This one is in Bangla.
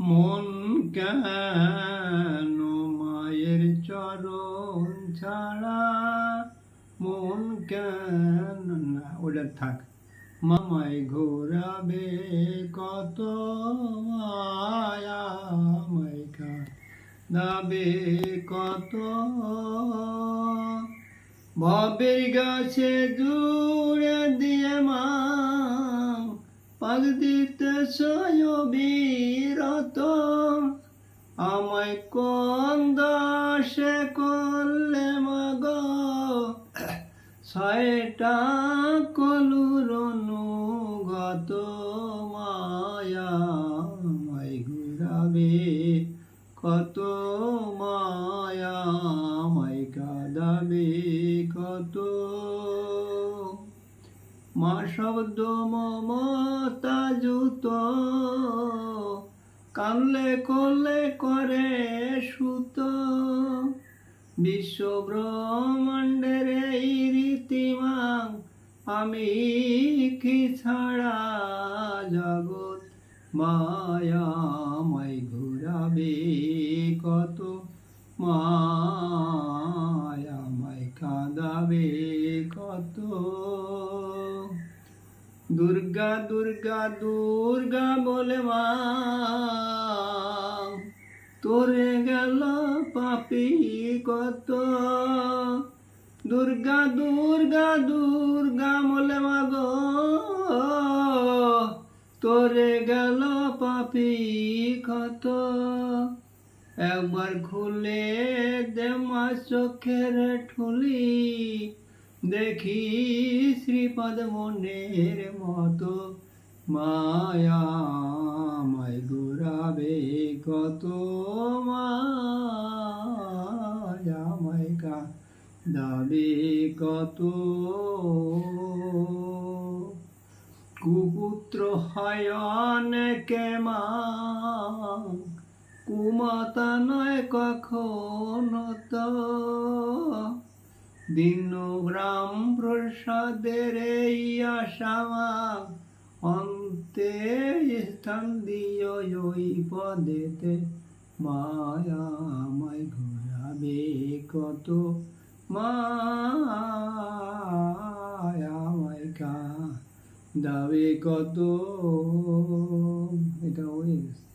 মন কেন মায়ের চরণ ছাড়া, মন কেন না ওটা থাক। মামায় ঘোরাবে কত মায়াময় কাঁদাবে কত, ভবের গাছে জুড়ে দিয়ে মা পাক দিতে বিরত, আমায় কোন দশে করলে মাগ ছয়টা কলুর অনুগত, মায়াময় ঘুরাবে কত মায়াময় কাঁদাবে কত। মা শব্দ মমতা জুত, কানলে কোলে করে সুত, বিশ্ব ব্রহ্মাণ্ডের এই রীতিমা, আমি কি ছাড়া জগৎ মায়াময় ঘুরাবে কত, মায়াময় কাঁদাবে কত। দুর্গা দুর্গা দুর্গা বলে মা তোরে গেল পাপি কত, দুর্গা দুর্গা দুর্গা বলে মা গো তোরে গেল পাপি কত। একবার খুলে দে মা চোখের ঠুলি, দেখি শ্রীপদ মনের মতো, মায়াময় ঘুরাবে কত, মায়াময় কাঁদাবে কত। কুপুত্র হয় অনেকে মা, কুমাতা নয় কখনো তো, দীন গ্রাম প্রসাদের এই আশা মা, অন্তে স্থান দিও ওই পদেতে, মায়াময় ঘোরাবে কত, মায়াময় কাঁদাবে কত। এটা হয়ে গেছে।